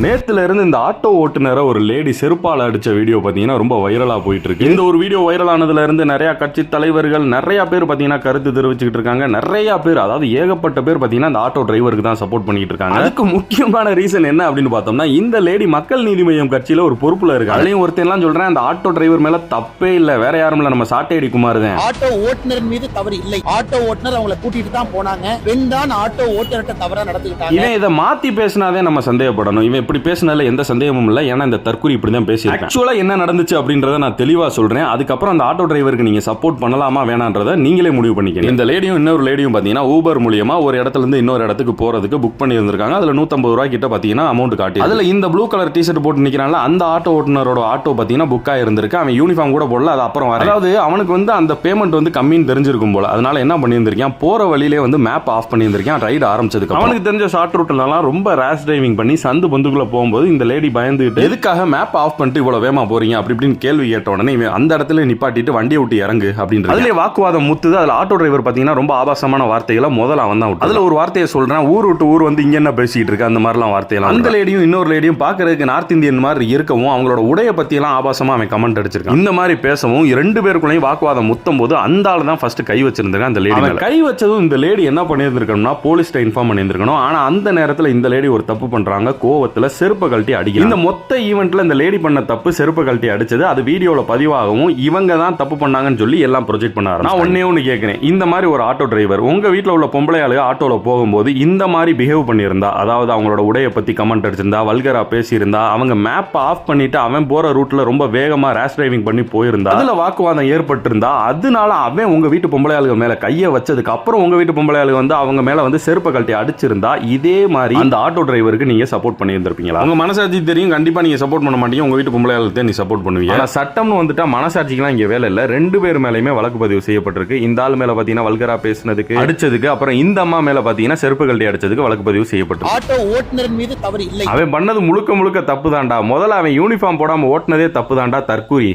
நேத்துல இருந்து இந்த ஆட்டோ ஓட்டுநரை ஒரு லேடி செருப்பால அடிச்ச வீடியோ பாத்தீங்கன்னா ரொம்ப வைரலா போயிட்டு இருக்கு. இந்த ஒரு வீடியோ வைரல் ஆனதுல இருந்து நிறைய கட்சி தலைவர்கள் நிறைய பேர் பாத்தீங்கன்னா கருத்து தெரிவிச்சுட்டு இருக்காங்க. நிறைய பேர், அதாவது ஏகப்பட்ட பேர் பாத்தீங்கன்னா இந்த ஆட்டோ டிரைவருக்கு தான் சப்போர்ட் பண்ணிட்டு இருக்காங்க. அதுக்கு முக்கியமான ரீசன் என்ன அப்படின்னு பார்த்தோம்னா, இந்த லேடி மக்கள் நீதி மய்யம் கட்சியில ஒரு பொறுப்புல இருக்கு. அதுலயும் ஒருத்தர் எல்லாம் சொல்றேன், அந்த ஆட்டோ டிரைவர் மேல தப்பே இல்ல, வேற யாரும் இல்ல, நம்ம சாட்டையடி குமார் தான். ஆட்டோ ஓட்டுநர் மீது தவறு இல்லை. ஆட்டோ ஓட்டுநர் அவங்களை கூட்டிட்டு தான் போனாங்க. பெண் தான் ஆட்டோ ஓட்டுநர்கிட்ட தவறா நடந்துக்கிட்டாங்க. இவன் இதை மாத்தி பேசினாதே நம்ம சந்தேகப்படணும். இவன் இப்படி பேசினால எந்த சந்தேகமும் இல்லை. ஏன்னா இந்த தற்கூரி இப்படி தான் பேசியிருக்கேன். ஆக்சுவலா என்ன நடந்துச்சு அப்படின்றத நான் தெளிவா சொல்றேன். அதுக்கப்புறம் அந்த ஆட்டோ டிரைவருக்கு நீங்க சப்போர்ட் பண்ணலாமா வேணான்றதை நீங்களே முடிவு பண்ணிக்கணும். இந்த லேடியும் இன்னொரு லேடியும் பாத்தீங்கன்னா ஊபர் மூலியமா ஒரு இடத்துல இருந்து இன்னொரு இடத்துக்கு போறதுக்கு புக் பண்ணி இருந்திருக்காங்க. அதுல 150 ரூபாய் கிட்ட பாத்தீங்கன்னா அமௌண்ட் காட்டி, அதுல இந்த ப்ளூ கலர் டிஷர்ட் போட்டு நிக்கிறான்ல அந்த ஆட்டோ ஓட்டுநரோட ஆட்டோ பாத்தீங்கன்னா புக் ஆயிருந்திருக்கு. அவன் யூனிஃபார்ம் கூட போடல. அது அப்புறம் அதாவது அவனுக்கு வந்து அந்த பேமெண்ட் வந்து கம்மின்னு தெரிஞ்சிருக்கும் போல. அதனால என்ன பண்ணியிருந்திருக்கான், போற வழியிலே வந்து மேப் ஆஃப் பண்ணியிருந்திருக்கான். ரைடு ஆரம்பிச்சதுக்கு அவனுக்கு தெரிஞ்ச ஷார்ட் ரூட்லாம் ரொம்ப ரேஷ் டிரைவிங் பண்ணி சந்து பந்துக்குள்ள போகும்போது இந்த லேடி பயந்துட்டு எதுக்காக மேப் ஆஃப் பண்ணிட்டு இவ்வளவு வேகமா போறீங்க அப்படி இப்படின்னு கேள்வி கேட்ட உடனே அந்த இடத்துல நிப்பாட்டிட்டு வண்டியை விட்டு இறங்கு அப்படின்னு அதுல வாக்குவாதம் முத்துது. அதுல ஆட்டோ டிரைவர் பாத்தீங்கன்னா ரொம்ப ஆபாசமான வார்த்தைகளை முதல்ல அவன் தான் விட்டு, அதுல ஒரு வார்த்தையை சொல்றேன், ஊர் விட்டு ஊர் வந்து இங்க என்ன பேசிட்டு இருக்கு அந்த மாதிரிலாம் வார்த்தையெல்லாம். அந்த லேடியும் இன்னொரு லேடியும் பாக்குறதுக்கு நார்த் இந்தியன் மாதிரி இருக்கவும் அவங்களோட உடைய பத்தி எல்லாம் ஆபாசமா அவன் கமெண்ட் அடிச்சிருக்கான். இந்த மாதிரி பேசவும் 2 பேருக்குள்ளேயும் வாக்குவாதம் முத்தும் போது அந்த ஆளு தான் ஃபர்ஸ்ட் கை வச்சிருந்திருக்கான். அந்த லேடி கை வச்சதும் இந்த லேடி என்ன பண்ணியிருந்திருக்கணும்னா போலீஸ்ட இன்ஃபார்ம் பண்ணியிருந்திருக்கணும். ஆனா அந்த நேரத்துல இந்த லேடி ஒரு தப்பு பண்றாங்க. கோவத்துல செருப்பை கழட்டி அடிக்கிறாங்க. இந்த மொத்த ஈவென்ட்ல இந்த லேடி பண்ண தப்பு செருப்பு கழட்டி அடிச்சது அது வீடியோல பதிவாகவும் இவங்க தான் தப்பு பண்ணாங்கன்னு சொல்லி எல்லாம் ப்ரொஜெக்ட் பண்ணாரு. நான் ஒண்ணு கேட்கிறேன், இந்த மாதிரி ஒரு ஆட்டோ டிரைவர் உங்க வீட்ல உள்ள பொம்பளை ஆளு ஆட்டோல போகும்போது இந்த மாதிரி பிஹேவ் பண்ணியிருந்தா, அதாவது அவங்களோட உடைய பத்தி கமெண்ட் அடிச்சிருந்தா, வல்கரா பேசியிருந்தா, அவங்க மேப் ஆஃப் பண்ணிட்டு அவன் போற ரூட்ல ரொம்ப வேகமா ரேஷ் டிரைவிங் பண்ணி போயிருந்தா, அதுல வாக்குவாதம் ஏற்பட்டிருந்தா, அதனால அவன் உங்க வீட்டு பொம்பளை ஆளுங்க மேல கையை வச்சதுக்கு அப்புறம் உங்க வீட்டு பொம்பளை ஆளு வந்து அவங்க மேல வந்து செருப்பை கழட்டி அடிச்சிருந்தா, இதே மாதிரி அந்த ஆட்டோ டிரைவருக்கு நீங்க சப்போர்ட் பண்ணி இருந்திருப்பீங்களா? உங்க மனசாட்சி தெரியும், கண்டிப்பா நீங்க சப்போர்ட் பண்ண மாட்டீங்க. உங்க வீட்டு பொம்பளை ஆளுக்கு நீ சப்போர்ட் பண்ணுவீங்க. ஆனா சட்டம்னு வந்துட்டா மனசாட்சிக்கெல்லாம் இங்க வேலை இல்ல. 2 பேர் மேலயுமே வழக்கு பதிவு செய்யப்பட்டிருக்கு. இந்த ஆள் மேல பாத்தீங்கன்னா வல்கரா பேசினதுக்கு அடிச்சதுக்கு, அப்புறம் இந்த அம்மா மேல பாத்தீங்கன்னா செருப்பு கழட்டி அடிச்சதுக்கு வழக்கு பதிவு செய்யப்பட்டிருக்கு. ஆட்டோ ஓட்டுநர் மீது தவறு இல்லை. அவன் பண்ணது முழுக்க முழுக்க தப்பு தான்டா. முதல்ல அவன் யூனிஃபார்ம் போடாம ஓட்டுனதே தப்பு தான்டா, தற்கூரி.